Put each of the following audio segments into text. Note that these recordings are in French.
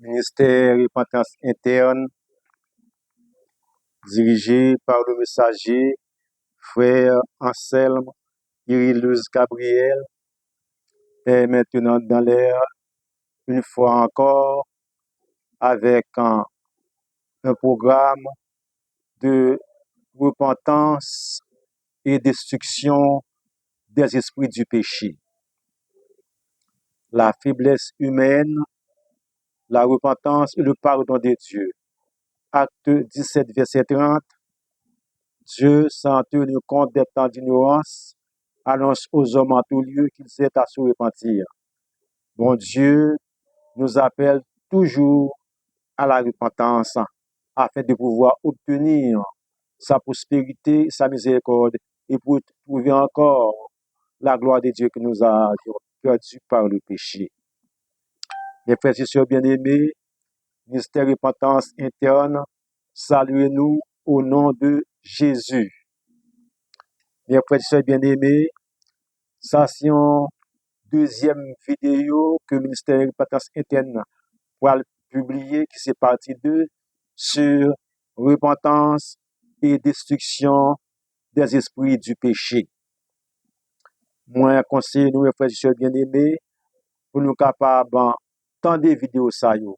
Ministère Repentance Interne, dirigé par le messager frère Anselme Irilus Gabriel, est maintenant dans l'air, une fois encore, avec un programme de repentance et destruction des esprits du péché. La faiblesse humaine, la repentance et le pardon de Dieu. Acte 17, verset 30. Dieu, sans tenir compte des temps d'ignorance, annonce aux hommes en tout lieu qu'ils aient à se repentir. Bon Dieu nous appelle toujours à la repentance afin de pouvoir obtenir sa prospérité, sa miséricorde et pour trouver encore la gloire de Dieu que nous avions perdue par le péché. Mes frères et sœurs bien-aimés, ministère Repentance Interne, saluez-nous au nom de Jésus. Mes frères et sœurs bien-aimés, ça c'est une deuxième vidéo que le ministère Repentance Interne va publier, qui c'est partie 2 sur repentance et destruction des esprits du péché. Moi, conseille nous, mes frères et sœurs bien-aimés, pour nous capables tant des vidéos ça yo,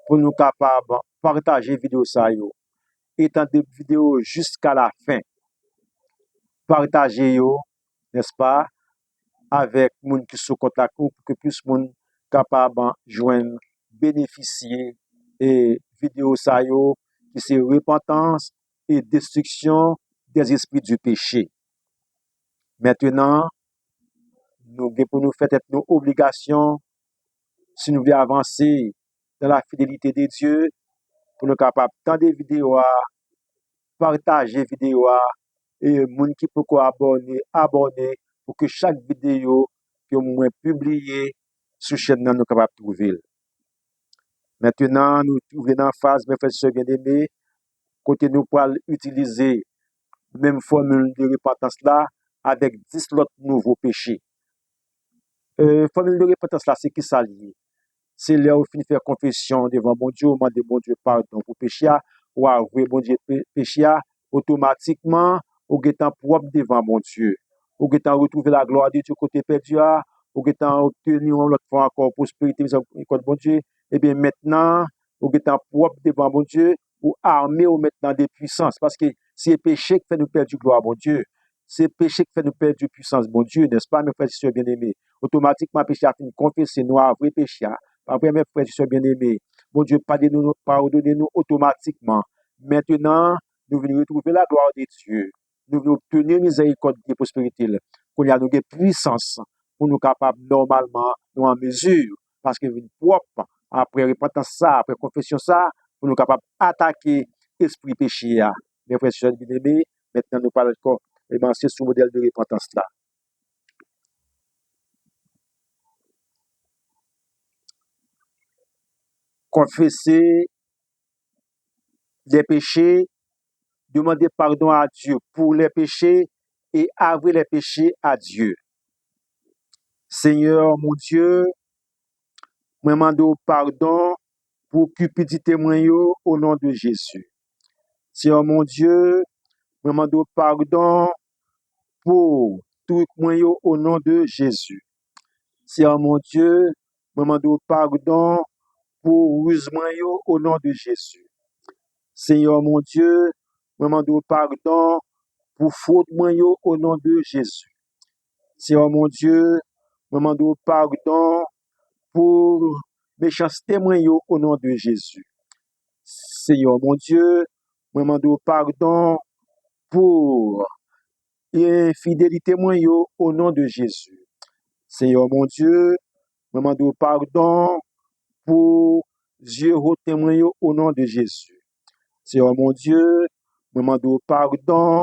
pour nous capables partager vidéo ça yo, et tant des vidéos jusqu'à la fin. Partager yo, n'est-ce pas, avec moun qui sont contact pour que plus moun capable joindre bénéficier et vidéo ça yo qui c'est repentance et destruction des esprits du péché. Maintenant, nous pour nous faire nos obligations si nous voulons avancer dans la fidélité de Dieu pour nous capables tant des vidéos partager vidéo et moun qui peut abonner pour que chaque vidéo que moi publié sur chaîne nous capable trouver. Maintenant, nous trouvons en phase, mes frères et sœurs bien-aimés, côté nous pour utiliser même formule de repentance là avec 10 autres nouveaux péchés. Formule de repentance là, c'est qui ça lié? C'est là où finit faire confession devant bon Dieu, demander bon Dieu pardon pour péché, ou avouer bon Dieu péché, automatiquement, ou étant propre devant mon Dieu. Ou étant retrouver la gloire de Dieu côté perdu, ou étant obtenir l'autre fois encore prospérité, miséricorde bon Dieu. Et bien maintenant, ou étant propre devant mon Dieu, ou armé ou maintenant des puissances. Parce que c'est le péché qui fait nous perdre gloire bon Dieu. C'est le péché qui fait nous perdre puissance bon Dieu, n'est-ce pas, mes frères et sœurs bien-aimés? Automatiquement, péché a fini confesser nous, avouer péché. Après, mes frères et sœurs bien-aimés, bon Dieu, pardonnez-nous automatiquement. Maintenant, nous venons retrouver la gloire de Dieu. Nous venons obtenir miséricorde et prospérité. Qu'on y a nous des puissances pour nous capables normalement, nous en mesure, parce que nous propre, après repentance ça, après confession ça, pour nous capables d'attaquer l'esprit péché. Mes frères et sœurs bien-aimés, maintenant nous parlons encore, c'est sous modèle de repentance là. Confesser les péchés, demander pardon à Dieu pour les péchés et avouer les péchés à Dieu. Seigneur mon Dieu, je demande pardon pour cupidité au nom de Jésus. Seigneur mon Dieu, je demande pardon pour tout au nom de Jésus. Seigneur mon Dieu, je demande pardon pour ruse au nom de Jésus. Seigneur mon Dieu, je demande pardon pour faute au nom de Jésus. Seigneur mon Dieu, je demande pardon pour méchanceté au nom de Jésus. Seigneur mon Dieu, je demande pardon pour infidélité au nom de Jésus. Seigneur mon Dieu, je demande pardon pour Dieu témoin au nom de Jésus. Seigneur mon Dieu, je demande pardon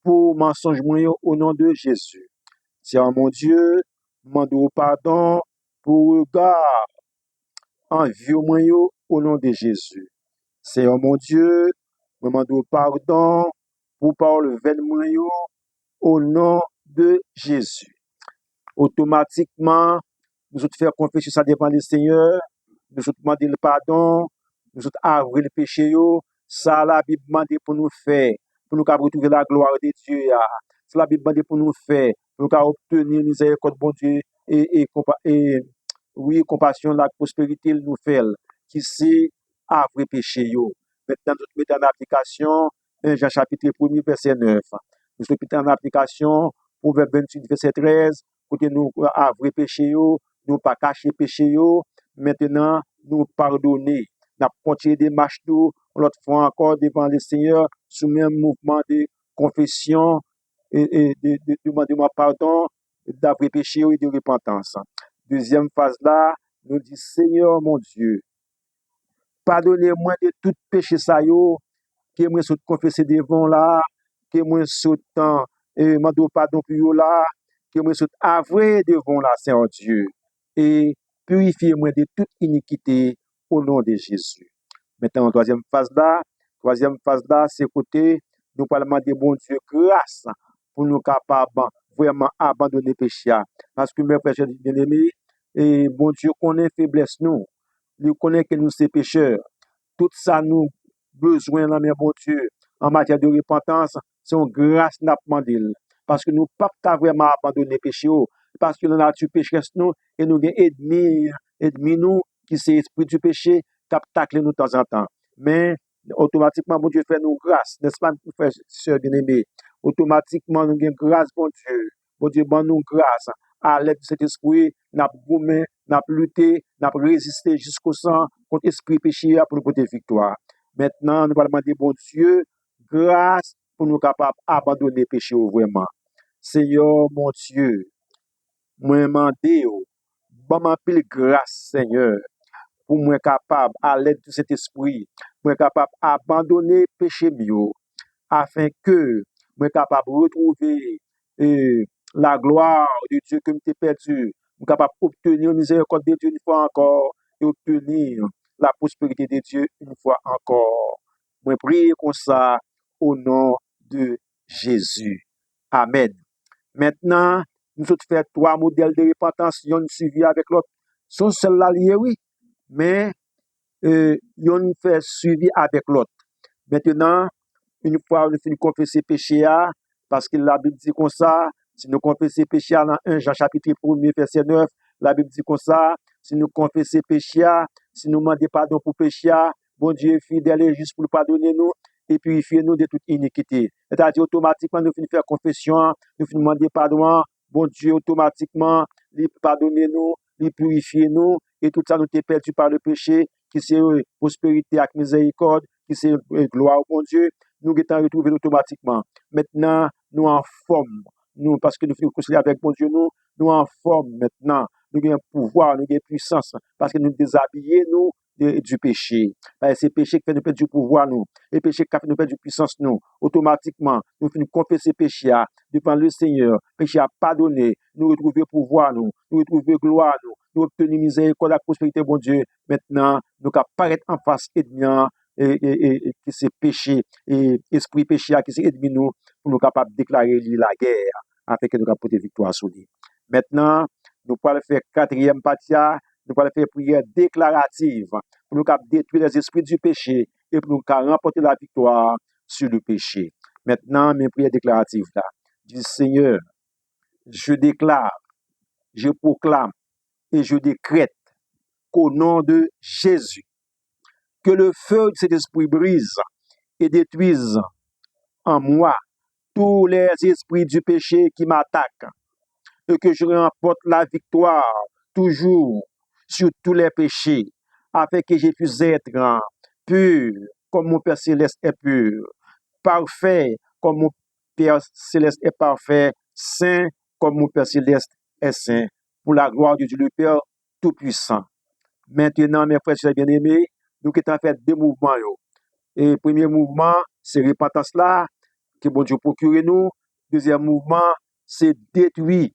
pour mensonge au nom de Jésus. Seigneur mon Dieu, je demande pardon pour regard envieux au nom de Jésus. Seigneur mon Dieu, je demande pardon pour parole vaine au nom de Jésus. Automatiquement, nous allons faire confession ça devant le Seigneur. nous sommes demandé le pardon, nous sommes avoué le péché, yo. Ça, la Bible demande pour nous faire, pour nous retrouver la gloire de Dieu. C'est la Bible demande pour nous faire, pour nous obtenir miséricorde, bon Dieu, et oui, compassion, la prospérité, nous fait, qui c'est avouer péché, yo. Maintenant, nous mettons en application 1 Jean chapitre 1er, verset 9. Nous mettons en application Proverbe 28, verset 13, côté nous avouer péché, yo, nous pas cacher péché, yo. Maintenant, nous pardonner. Nous continuer des marches tout, l'autre fois encore devant le Seigneur, sous même mouvement de confession et de demander pardon, d'avouer péché et de repentance. Deuxième phase là, nous dit Seigneur mon Dieu, pardonnez-moi de tout péché ça yo, que moi saute confesser devant là, que moi saute mando pardon pour yo là, que moi saute avouer devant là, Seigneur Dieu, et purifiez-moi de toute iniquité au nom de Jésus. Maintenant, troisième phase là, c'est côté, nous parlons demander bon Dieu grâce pour nous capables vraiment abandonner le péché. Parce que mes frères bien-aimés, et bon Dieu connaît faiblesse nous, il connaît que nous sommes pécheurs. Tout ça nous besoin là, mais bon Dieu, en matière de repentance, c'est une grâce n'a demandé. Parce que nous ne pouvons pas vraiment abandonner le péché, parce que la nature pécheresse nous, et nous avons ennemi nous, qui c'est l'esprit du péché, qui tacle nous de temps en temps. Mais automatiquement, bon Dieu fait nous grâce, n'est-ce pas, frères et sœurs bien-aimés? Automatiquement, nous avons grâce, bon Dieu. Bon Dieu, bon nous grâce. À l'aide de cet esprit, nous avons lutté, nous avons résisté jusqu'au sang contre l'esprit péché pour nous porter victoire. Maintenant, nous allons demander, bon Dieu, grâce pour nous capables d'abandonner le péché vraiment. Seigneur, mon Dieu, moi demandé, bon m'appelle grâce, Seigneur, pour moi capable, à l'aide de cet esprit, moi capable d'abandonner le péché mieux, afin que moi capable de retrouver la gloire de Dieu que m'était perdu, moi capable d'obtenir miséricorde de Dieu une fois encore, et obtenir la prospérité de Dieu une fois encore. Moi prie comme ça au nom de Jésus. Amen. Maintenant, nous avons fait trois modèles de repentance, ils ont suivi avec l'autre. Sont celles-là liées, oui, mais ils ont fait suivi avec l'autre. Maintenant, une fois nous finissons confesser péché, parce que la Bible dit comme ça, si nous confessons péché dans 1 Jean chapitre 1er, verset 9, la Bible dit comme ça, si nous confessons péché, si nous demandons pardon pour péché, bon Dieu est fidèle et juste pour pardonner nous et purifier nous de toute iniquité. C'est-à-dire automatiquement, nous finissons faire confession, nous finissons demander pardon, bon Dieu automatiquement, il pardonne nous, il purifie nous, et tout ça nous est perdu par le péché, qui c'est prospérité avec miséricorde, qui c'est gloire au bon Dieu, nous avons retrouvé automatiquement. Maintenant, nous en forme, nous, parce que nous faisons concilier avec bon Dieu, nous en forme maintenant, nous avons pouvoir, nous avons puissance, parce que nous déshabillons nous du péché. C'est le péché qui fait nous perdre du pouvoir, nous. Le péché qui fait nous perdre du puissance, nous. Automatiquement, nous faisons confesser péché devant le Seigneur. Péché a pardonné, nous retrouver pouvoir, nous retrouver gloire, nous obtenir miséricorde, la prospérité, bon Dieu. Maintenant, nous pouvons paraître en face ennemi, et qui c'est péché, et esprit péché qui c'est ennemi nous, pour nous capables de déclarer la guerre, afin que nous puissions porter victoire sur lui. Maintenant, nous pouvons faire quatrième partie, nous pouvons faire prière déclarative, pour nous capables de détruire les esprits du péché, et pour nous capables de remporter la victoire sur le péché. Maintenant, mes prières déclaratives là, du Seigneur, je déclare, je proclame, et je décrète qu'au nom de Jésus, que le feu de cet esprit brise et détruise en moi tous les esprits du péché qui m'attaquent et que je remporte la victoire toujours sur tous les péchés afin que je puisse être pur comme mon Père Céleste est pur, parfait comme mon Père Céleste est parfait, saint comme mon Père Céleste est saint, pour la gloire de Dieu le Père Tout-Puissant. Maintenant, mes frères et bien-aimés, nous qui avons fait deux mouvements. Et premier mouvement, c'est repentance là, que bon Dieu procure nous. Deuxième mouvement, c'est détruire,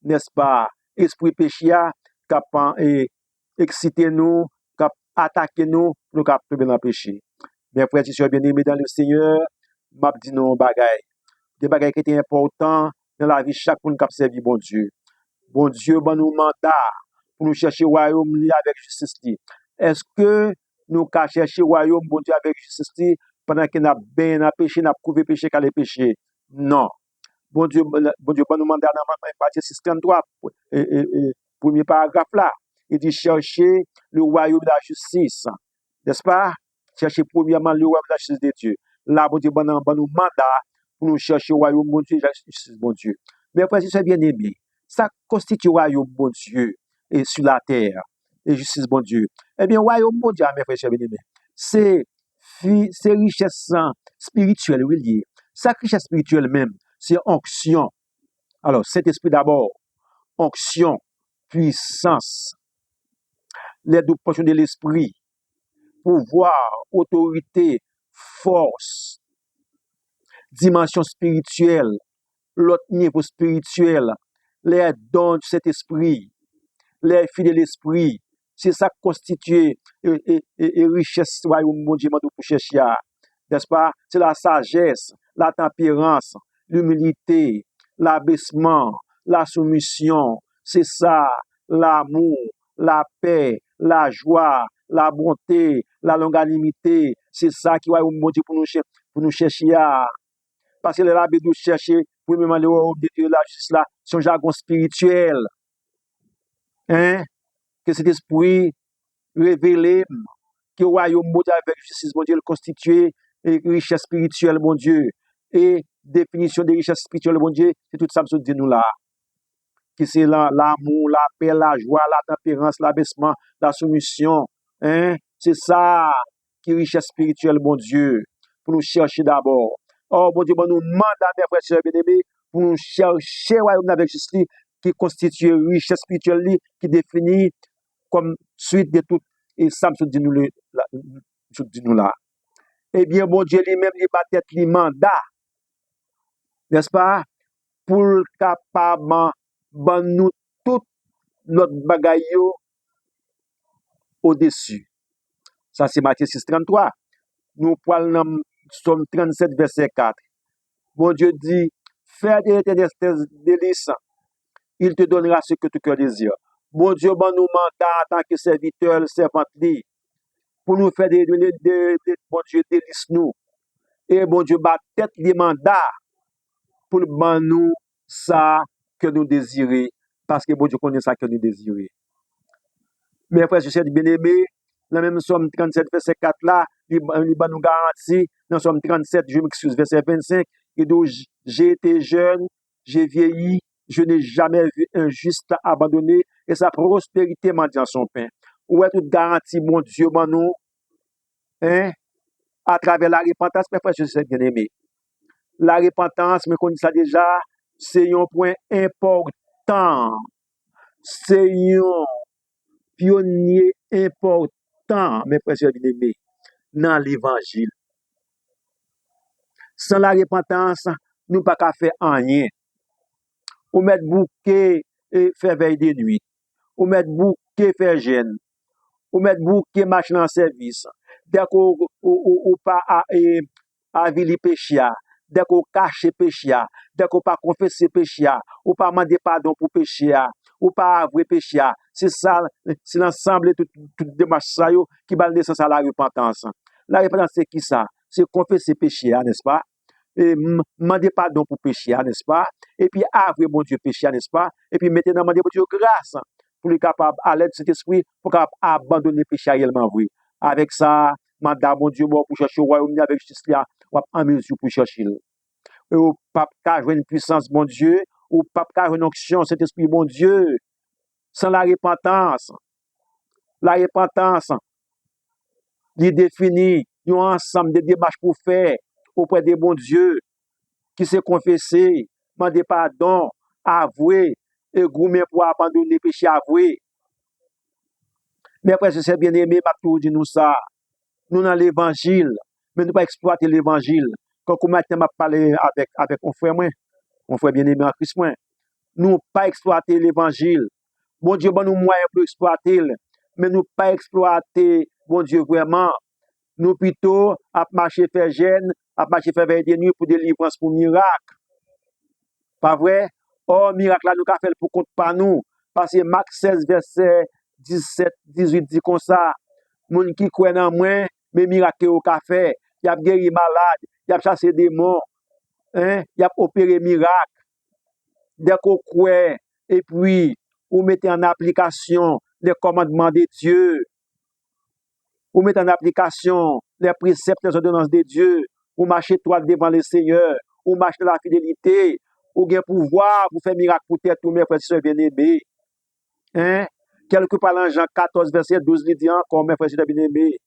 n'est-ce pas, esprit péché qui a excité nous, qui a attaqué nous, nous qui tomber dans le péché. Mes frères et sœurs bien-aimés dans le Seigneur, m'a dit non bagaille. Des bagailles qui étaient importants dans la vie de chaque monde qui a servi bon Dieu. Bon Dieu, bon nous mandat pour nous chercher le royaume avec justice. Est-ce que nous ka chercher royaume bon Dieu avec justice pendant que n'a bien n'a péché, n'a prouvé péché qu'à les péché? Non. Bon Dieu, bon nous mandat dans partie 633, premier paragraphe là. Il dit chercher le royaume de la justice. N'est-ce pas? Chercher premièrement le royaume de la justice de Dieu. Là, bon Dieu, bon nous mandat pour nous chercher le royaume bon Dieu, la justice bon Dieu. Mais frère, si c'est bien aimé, ça constitue le royaume bon Dieu et sur la terre, et justice bon Dieu. Eh bien, royaume bon Dieu, mes frères, bien aimés, c'est richesse spirituelle, oui, sa richesse spirituelle même, c'est onction. Alors, cet esprit d'abord, onction, puissance, les deux portions de l'esprit, pouvoir, autorité, force, dimension spirituelle, l'autre niveau spirituel, les dons de cet esprit, les filles de l'esprit, c'est ça qui constitue et richesse royaume mon Dieu pour chercher, n'est-ce pas? C'est la sagesse, la tempérance, l'humilité, l'abaissement, la soumission, c'est ça, l'amour, la paix, la joie, la bonté, la longanimité, c'est ça qui royaume mon Dieu pour nous chercher. Parce que la Bible nous chercher, premièrement, le royaume de Dieu, la justice là, c'est un jargon spirituel. Hein? Que cet esprit révélé, que le royaume mon Dieu avec justice, mon Dieu, le constitué, et richesse spirituelle, mon Dieu, et définition de richesse spirituelle, mon Dieu, c'est tout ça que dit nous là. Que c'est l'amour, la paix, la joie, la tempérance, l'abaissement, la soumission. Hein? C'est ça qui est richesse spirituelle, mon Dieu, pour nous chercher d'abord. Oh, mon Dieu, bon, nous mandons, mes frères et sœurs bien-aimés, pour nous chercher le royaume avec justice, qui constitue richesse spirituelle, qui définit comme suite de tout, et ça me dit nous là. Eh bien, mon Dieu lui-même, il va être le mandat, n'est-ce pas, pour capable de nous tout notre bagaille au-dessus. Ça, c'est Matthieu 6, 33. Nous parlons dans Somme 37, verset 4. Mon Dieu dit, fais de l'éternel délices, il te donnera ce que ton cœur désire. Mon Dieu, bon nous mandat en tant que serviteur, servante, pour nous faire bon Dieu, délices nous. Et bon Dieu, bat tête les mandats pour nous ça que nous désirons, parce que bon Dieu connaît ça que nous désirons. Mes frères, je suis bien-aimés, dans la même Somme 37, verset 4 là, il nous garantit, dans Somme 37, je m'excuse, verset 25, il dit, j'ai été jeune, j'ai vieilli, je n'ai jamais vu un juste abandonné, et sa prospérité m'a dit en son pain. Où est toute garantie, mon Dieu, mon nous, hein, à travers la repentance, mes frères, je suis bien-aimés. La repentance, me connais ça déjà, c'est un point important. C'est un pionnier important, mes frères et bien-aimés, dans l'évangile. Sans la repentance, nous ne pouvons pas faire rien. Ou mettre bouquet et faire veille de nuit. Ou mettre bouquet faire jeûne. Ou mettre bouquet marcher en service. Dès qu'on pas à vili péché, dès qu'on cache péché, dès qu'on pas confesser péché, ou pas demander pardon pour péché, ou pas avouer péché. C'est ça, c'est l'ensemble de toute démarche ça qui va naissance à la repentance. La repentance, c'est qui ça? C'est confesser péché, n'est-ce pas? Et demander pardon pour péché, n'est-ce pas? Et puis avouer bon Dieu péché, n'est-ce pas? Et puis maintenant demander bon Dieu grâce pour lui capable, à l'aide de cet esprit, pour capable abandonner le péché réellement vrai. Avec ça, madame, mon Dieu, pour chercher le royaume avec justice, là, on va en mesure pour chercher. Et au pape qui a une puissance, mon Dieu, au pape qui a une onction, cet esprit, mon Dieu, sans la repentance, il définit un ensemble de démarches pour faire auprès des bons dieux qui s'est confessé, demander pardon, avouer, et gourmet pour abandonner le péché avoué. Mais après, c'est bien aimé, m'a tout dit nous ça. Nous dans l'évangile, mais nous pas exploiter l'évangile. Quand on m'a parlé avec mon frère bien aimé en Christ, nous pas exploiter l'évangile. Bon Dieu, bon nous moyens pour exploiter, mais nous pas exploiter, bon Dieu, vraiment. Nous plutôt à marcher faire jeûne, à marcher faire veille de nuit pour délivrance, pour miracle. Pas vrai? Oh, miracle là, nous avons fait pour compte pas nous. Parce que Marc 16, verset 17, 18 dit comme ça. Moun qui croit dans moi, mais miracle au café, y a guéri malade, y a chassé démons, hein, y a opéré miracle. Dès qu'on croit, et puis, vous mettez en application les commandements de Dieu, vous mettez en application les préceptes, les ordonnances de Dieu, vous marchez droit devant le Seigneur, vous marchez dans la fidélité, vous avez pouvoir, vous faites miracle pour tête, tous mes frères et sœurs bien-aimés. Hein? Quelque part dans Jean 14, verset 12, il dit encore, mes frères et sœurs bien-aimés,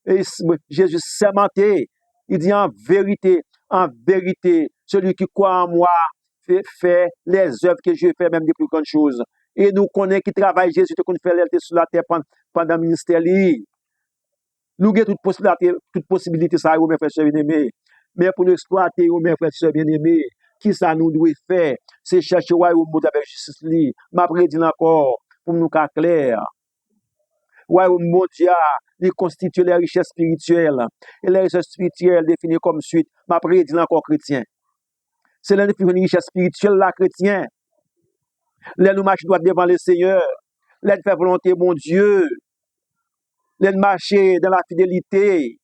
et Jésus sermenté, il dit en vérité, celui qui croit en moi fait les œuvres que je fais, même des plus grandes choses. Et nous connaissons qui travaille Jésus, qu'on fait l'être sur la terre pendant le ministère. Nous avons toute possibilité, ça, mes frères et sœurs bien-aimés. Mais pour nous exploiter, mes frères et sœurs bien-aimés, qui ça nous doit faire? C'est chercher le royaume avec justice. Ma prédit encore, pour nous faire clair. Le royaume mondial, il constitue les richesses spirituelles. Et les richesses spirituelles définies comme suite. Ma prédit encore chrétien. C'est l'un des plus richesses spirituelles, la chrétien. Les nous marcher droit devant le Seigneur. Les faire volonté, mon Dieu. Les marcher dans la fidélité.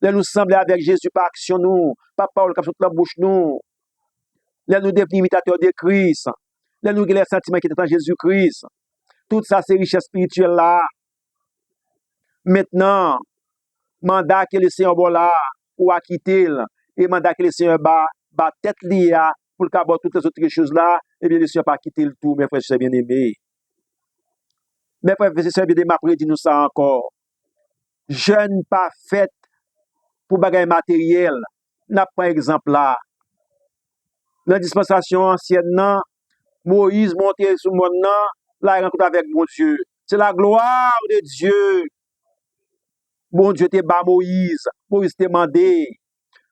Les nous sembler avec Jésus par action, nous. Pas parole comme sur la bouche, nous. Les nous devenir imitateurs de Christ. Les nous les sentiments qui étaient en Jésus-Christ. Tout ça, c'est richesse spirituelle là. Maintenant, mandat que le Seigneur bon là, ou à quitter, et mandat que le Seigneur bat tête liée pour le caboter toutes les autres choses là, et bien le Seigneur pas quitter le tout, mes frères et sœurs bien-aimés. Mes frères et sœurs bien-aimés, m'a prédit nous ça encore. Jeune pas fait pour bagaille matériel. N'a pas exemple là. Dans la dispensation ancienne, Moïse monté sur le monde, là il rencontre avec mon Dieu. C'est la gloire de Dieu. Bon Dieu te bat Moïse. Moïse te demandé.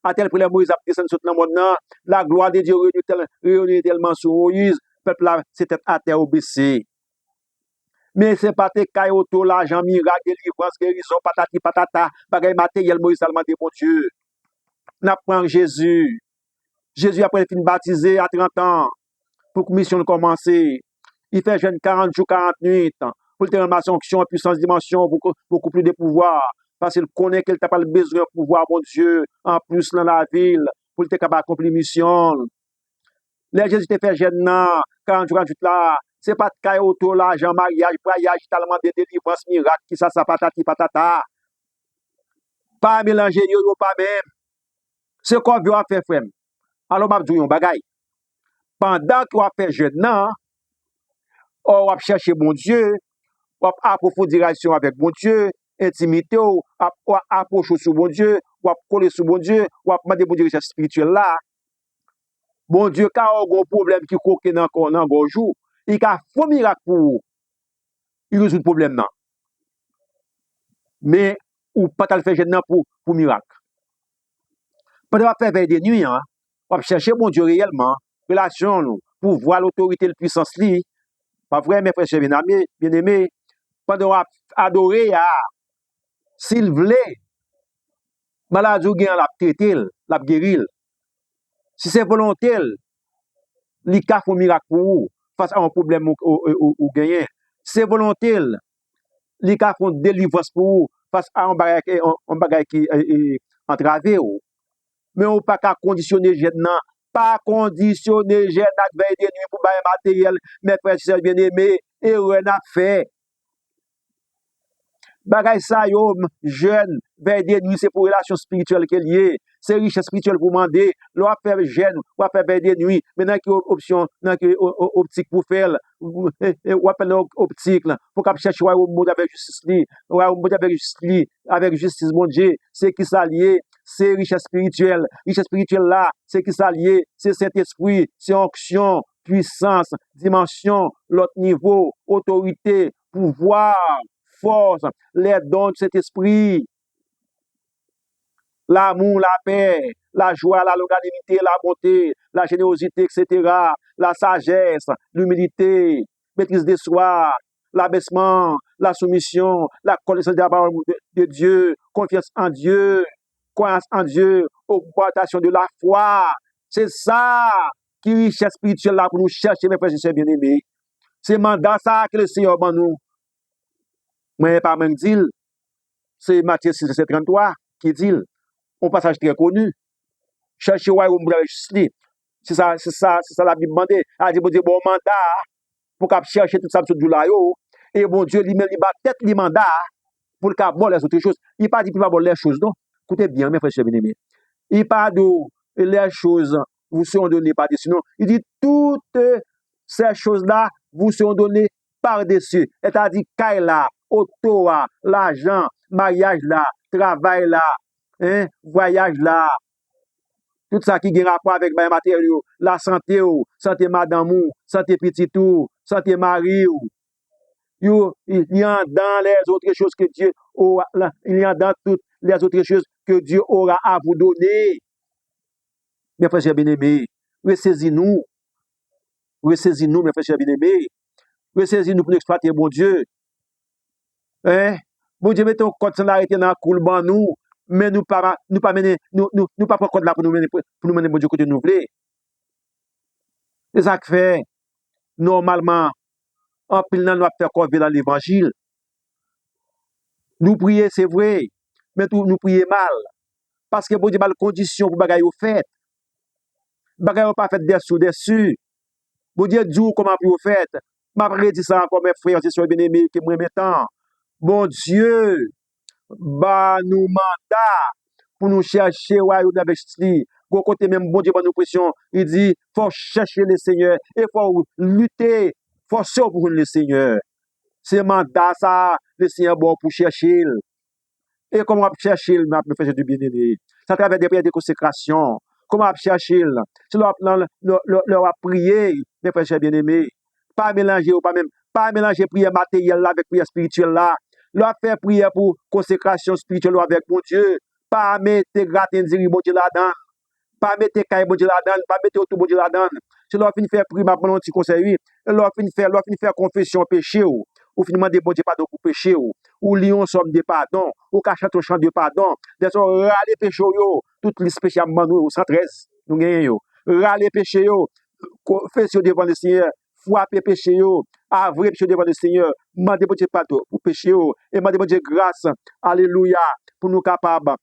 À tel point Moïse a descendu sur le monde, la gloire de Dieu réunit tellement sur Moïse, le peuple là, c'était à terre baissé. Mais c'est pas tes caillots, l'argent, miracle, délivrance, guérison, patati patata, bagaille matériel, Moïse a demandé, mon Dieu. N'apprend Jésus. Jésus, après, il finit baptisé à 30 ans, pour que la mission commence. Il fait jeune 40 jours, 40 nuits, pour te ramasser onction, puissance, dimension, beaucoup plus de pouvoir. Parce qu'il connaît qu'il n'a pas le besoin de pouvoir, mon Dieu, en plus dans la ville, pour être capable d'accomplir la mission. Les Jésus te fait jeune, 40 jours, 48 là, c'est pas de caille autour, l'argent, mariage, voyage, tellement de délivrance, miracle, qui ça, patati, patata. Pas mélanger, pas même. C'est quoi veut faire, frère? Alors, je vais vous bagaille. Pendant que vous fait jeune, on va chercher mon Dieu, on va approfondir la relation avec mon Dieu, intimité, on va approcher sur mon Dieu, on va coller sur mon Dieu, on va demander mon Dieu richesse spirituelle là. Bon Dieu, quand on a un problème qui coque dans un jour, il a fait miracle pour résoudre le problème là. Mais ou pas le faire jeune pour miracle. Pendant qu'on fait veille de nuit, on va chercher mon Dieu réellement, relation nous, pour voir l'autorité, la puissance li. Pas vrai, mes frères bien-aimés, pendant qu'on adorer, s'il voulait, maladie ou gain la traiter, la guérir. Si c'est volontaire, il a fait un miracle pour vous face à un problème ou gagner. Si c'est volontaire, il a fait une délivrance pour vous face à un bagage qui est entravé. Mais on ne peut pas conditionner les jeunes, pas conditionner les jeunes à veille de nuit pour bailler matériel, mes frères et sœurs bien-aimés, et rien à faire. Bagay ça yo jeune veille de nuit c'est pour relation spirituelle qu'elle liée c'est richesse spirituelle pour demander l'on faire jeune ou faire veille de nuit maintenant qui option dans qui optique pour faire ou appelle optique là pour cap chercher au monde avec justice li au monde avec justice mon Dieu c'est qui ça lié c'est richesse spirituelle là c'est qui ça lié c'est Saint-Esprit c'est onction puissance dimension l'autre niveau autorité pouvoir force, les dons de cet esprit, l'amour, la paix, la joie, la longanimité, la bonté, la générosité, etc., la sagesse, l'humilité, maîtrise de soi, l'abaissement, la soumission, la connaissance de la parole de Dieu, confiance en Dieu, croyance en Dieu, augmentation de la foi. C'est ça qui est richesse spirituelle là pour nous chercher, mes frères et sœurs bien-aimés. C'est mandat ça que le Seigneur nous. Moi, pas même dire, c'est Matthieu 6, verset 33 qui dit, un passage très connu. Cherchez ouais ou m'blaye. C'est ça la Bible demande. A dit bon Dieu bon mandat pour cap chercher tout ça sur du là yo et bon Dieu lui-même il bat tête li mandat pour le cap bon les autres choses. Il pas dit qu'il va bon les choses non. Écoutez bien mes frères bien-aimés. Il pas de les choses vous seront données par dessus non. Il dit toutes ces choses-là vous seront données par dessus. C'est-à-dire caille là, auto là, l'argent, mariage là, travail là, hein, voyage là, tout ça qui a rapport avec les matériaux, la santé, santé madame, santé petit, santé mari, il y a dans les autres choses que Dieu aura, il y a dans toutes les autres choses que Dieu aura à vous donner. Mes frères bien-aimés, ressaisis-nous, mes frères bien-aimés, ressaisis-nous pour exploiter bon Dieu. Hein? Bon Dieu, mettons code sans arrêter dans le coul ban nous, mais nous pas mener, nous pas prendre code là pour nous mener bon Dieu côté nous voulons. C'est ça que fait, normalement, en pile nan nous faire corvée dans l'évangile. Nous prier, c'est vrai, mais nous prier mal. Parce que bon Dieu, mal condition pour bagay yo fait. Bagay yo pas fait dessus. Bon Dieu, dit comment pour fait. M'a redit ça encore mes frères et sœurs bien-aimés qui moi temps. Bon Dieu, bah nous mandat pour nous chercher royaume avec lui. Go côté même bon Dieu pour nous pression, il dit faut chercher le Seigneur et faut lutter, faut sauver pour le Seigneur. C'est mandat ça, le Seigneur bon pour chercher. Et comment chercher me faire du bien-aimé? Ça à travers des prières de consécration. Comment chercher? C'est leur prier, mes frères bien-aimés. Pas mélanger ou pas mélanger prière matérielle là avec prière spirituelle là. Leur faire prière pour consécration spirituelle avec mon Dieu. Pas mettre gratin diri bon Dieu là-dedans. Pas mettre caille bon Dieu là-dedans, pas mettre tout bon Dieu là-dedans. C'est leur fin faire prier ma bon petit conseil. Leur fin faire confession péché ou fin demander bon Dieu pardon pour péché ou lion somme de pardon ou cachet au champ de pardon. Des sont râler péché yo, toutes les péchés à nous 113 nous gagnons yo. Râler péché yo, confession devant le Seigneur, frapper péché yo, avouer péché devant le Seigneur, demander bon Dieu pardon pour péché yo et demander bon Dieu grâce. Alléluia pour nous capables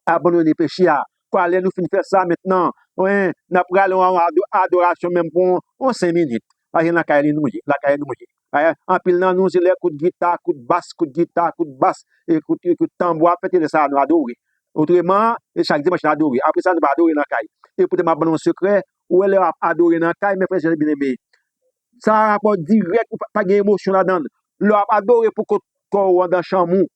abandonner péché. Pour aller nous finir faire ça maintenant, ouais, n'a pas en adoration même pour 5 minutes. Parce que la caille nous, en pile dans nous, c'est les coups de guitare, coups de basse, coups de guitare, coups de basse, et coups de tambour, peut-être ça nous adorer. Autrement, chaque dimanche nous adorer. Après ça, nous va adorer dans la caille. Et pour te m'abonner un secret, où elle a adoré dans la caille, mes frères, bien aimé. Ça a un rapport direct, pas d'émotion là-dedans. Leur adoré pour qu'on dans le chamou.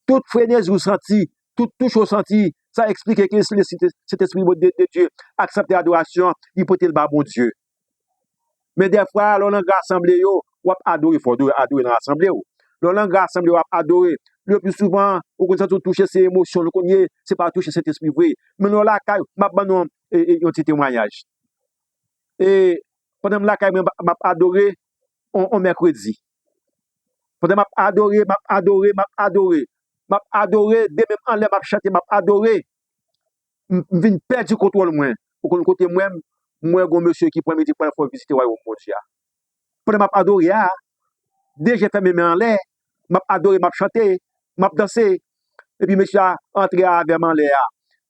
Toute frénésie vous senti, toute touche vous senti, ça explique que cet esprit de Dieu accepte l'adoration, il peut être le bon Dieu. Mais des fois, l'on a rassemblé, on a adoré, il faut adorer dans l'assemblée. L'on a rassemblé, on a adoré. Le plus souvent, on commence à toucher ses émotions, c'est pas toucher cet esprit vrai. Mais nous, là, m'a un petit témoignage. Et pendant que m'a adoré, on mercredi. Pendant que m'a adoré, dès même en l'air, m'a chanté, m'a adoré. M'vin perdre du contrôle, moi. Pour qu'on côté moi, un monsieur qui prend midi pour la visiter le royaume de pendant m'a adoré, dès que j'ai fait mes mains en l'air, m'a adoré, m'a chanté, m'a dansé. Et puis, monsieur a entré avec en l'air.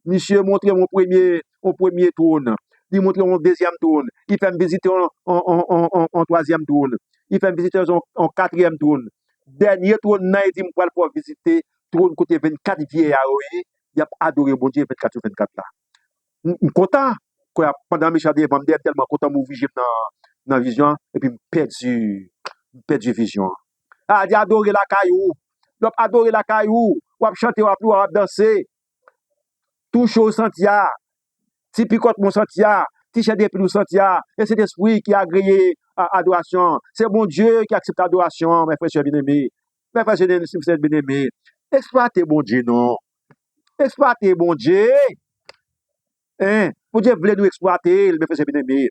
Monsieur montré mon premier tourne. Il montre mon deuxième tourne. Il fait me visiter en troisième tourne. Il fait me visiter en quatrième tourne. Dernier tourne, il dit pour pouvoir visiter tourne côté 24 vieillards. Il a adoré mon Dieu 24 sur 24 là. Je suis content. Pendant mes chadés, je suis tellement content de vivre dans la vision. Et puis, je perds vision. Ah, il a adoré la caillou. Il a adoré la caillou. On a chanté, on a dansé. Tout chose sentia. Si picote mon sentia. Si chade puis nous sentia. Et c'est l'esprit qui a agréé à adoration. C'est mon Dieu qui accepte l'adoration, mes frères bien-aimés. Mes frères bien-aimés. Exploitez mon Dieu, non. Exploitez mon Dieu. Hein? Mon Dieu voulait nous exploiter, mes frères bien-aimés.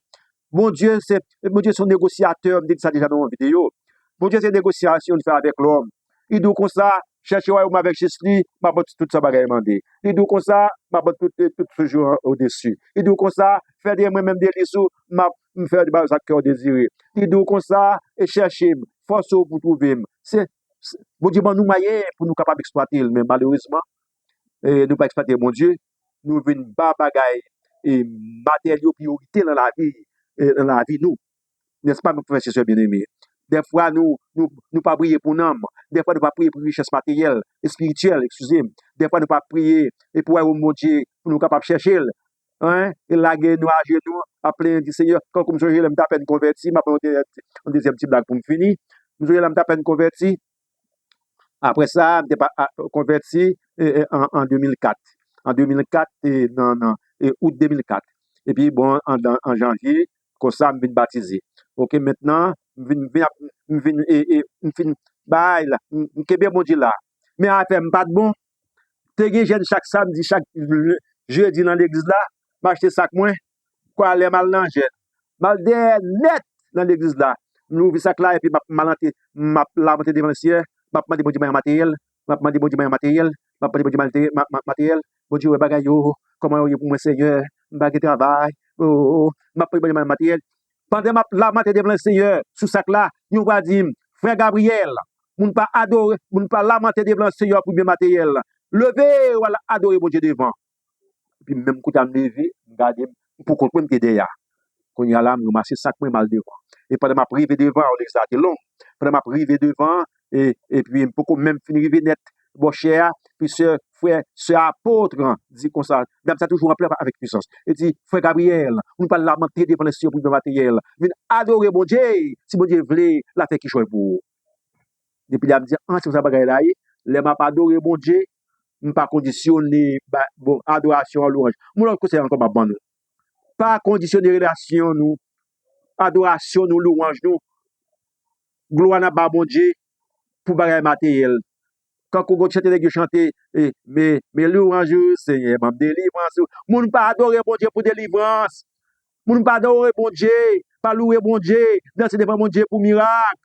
Mon Dieu, c'est un négociateur, je dis ça déjà dans mon vidéo. Mon Dieu, c'est une négociation de faire avec l'homme. Il dit comme ça, chercher avec Jésus, m'a battu tout ça bagaille mandé. Il dit comme ça, m'a battu tout ce jour au-dessus. Il dit comme ça, faire des moi-même des lissous, m'a faire des choses que désiré. Il dit comme ça, et chercher, force pour trouver. Bon Dieu, bon, nous moyens pour nous capables d'exploiter, mais malheureusement, nous pas exploiter mon Dieu, nous venons bas bagaille et matériaux priorité dans la vie nous, n'est-ce pas, mes frères et sœurs bien-aimés? Des fois, nous pas prier pour nous. Des fois, nous pas prier pour richesse matérielle et spirituelle, excusez-moi. Des fois, nous pas prier et pour mon Dieu, pour nous capables de chercher. Hein? Et là, nous à genoux, à plein du Seigneur, quand comme je l'ai à peine converti, ma deuxième petite blague pour me finir. Je l'ai à peine converti. Après ça, je suis converti en 2004. En 2004, août 2004. Et puis, bon, en janvier, comme ça, je viens baptiser. OK, maintenant, je viens, bah, là, je mon Dieu là. Mais à faire, pas de bon. Je jeune chaque samedi, chaque jeudi dans l'église là, m'acheter sac moins, quoi, aller mal dans jeune. Mal net dans l'église là. Nous ouvrons sac là, et puis, m'a lamenté devant le ciel. Je demande bon Dieu matériel, je demande bon Dieu matériel, je demande bon Dieu matériel, bon Dieu bagay yo, comment yo pour moi Seigneur, bagay travail, oh, je demande bon Dieu matériel. Pendant la matin devant le Seigneur, sous sac là, nous va dire frère Gabriel, moun pas adorer, moun pas lamenter devant le Seigneur pour bien matériel. Levez ou adorer bon Dieu devant. Puis même quand on levé, regarder pour comprendre que derrière. Quand il y a là, je ramasse sac mal devant. Et pendant ma privé devant, on est long. Pendant ma privé devant, et puis pour même finir net, bon cher, puis ce frère, ce apôtre, dit comme ça, même ça toujours rappelé avec puissance. Et dit, frère Gabriel, on ne peut pas lamenter devant le Seigneur pour le matériel. Mais adorer bon Dieu, si bon Dieu voulait, la fait qui choisit pour vous. Depuis là, me dit, si vous avez là, les m'a pas adoré bon Dieu, je ne pas conditionner, bon, adoration à louange. Moi, c'est encore ma bonne. Pas conditionner relation, nous, adoration, nous, louange, nous, gloire à bon Dieu pour bagay matériel. Quand on chante les chanter, mais louange, Seigneur, ma délivrance. Moun pas adorer bon Dieu pour délivrance. Moun pas adorer bon Dieu, pas louer bon Dieu, danser devant bon Dieu pour miracle.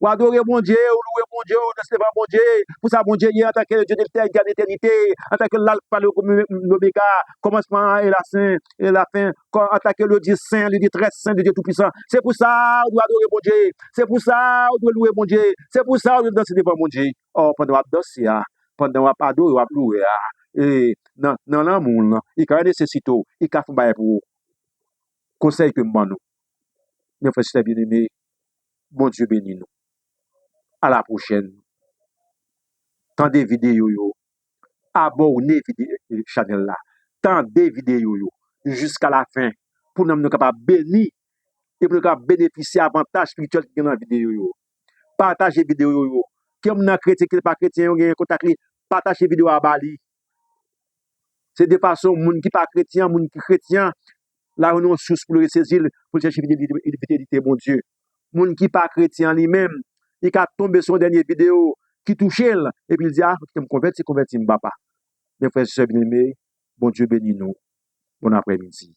Ou adorer mon Dieu, ou louer mon Dieu, ou danser devant mon Dieu. Pour ça, mon Dieu, en tant que Dieu de l'éternité, en tant que l'alpha, l'oméga, commencement et la fin, en tant que le Dieu saint, le Dieu très saint, le Dieu tout-puissant. C'est pour ça, on doit adorer mon Dieu. C'est pour ça, on doit louer mon Dieu. C'est pour ça, on doit danser devant mon Dieu. Oh, pendant qu'on danser, pendant qu'on adorer, on louer, et dans l'amour, il y a nécessité, il y a fait pour conseil que moi, nous. Mes frères et bien-aimés, bon Dieu bénis nous. À la prochaine. Tant des vidéos, abonnez la chaîne là. Tant des vidéos jusqu'à la fin pour nous capables bénir et pour nous capables bénéficier avantages spirituels qui dans la vidéo. Partagez la vidéo. Qui est chrétien, qui n'est pas chrétien, vous avez contact, partagez la vidéo à Bali. C'est de façon, les gens qui pas chrétien, les gens qui chrétien, là, on a une source pour le saisir, pour chercher la fidélité, mon Dieu. Les gens qui pas chrétien lui-même, il a tombé sur une dernière vidéo qui touche elle, et puis il dit, ah, je me convertis, papa. Mes frères et sœurs bien-aimés, bon Dieu bénis nous. Bon après-midi.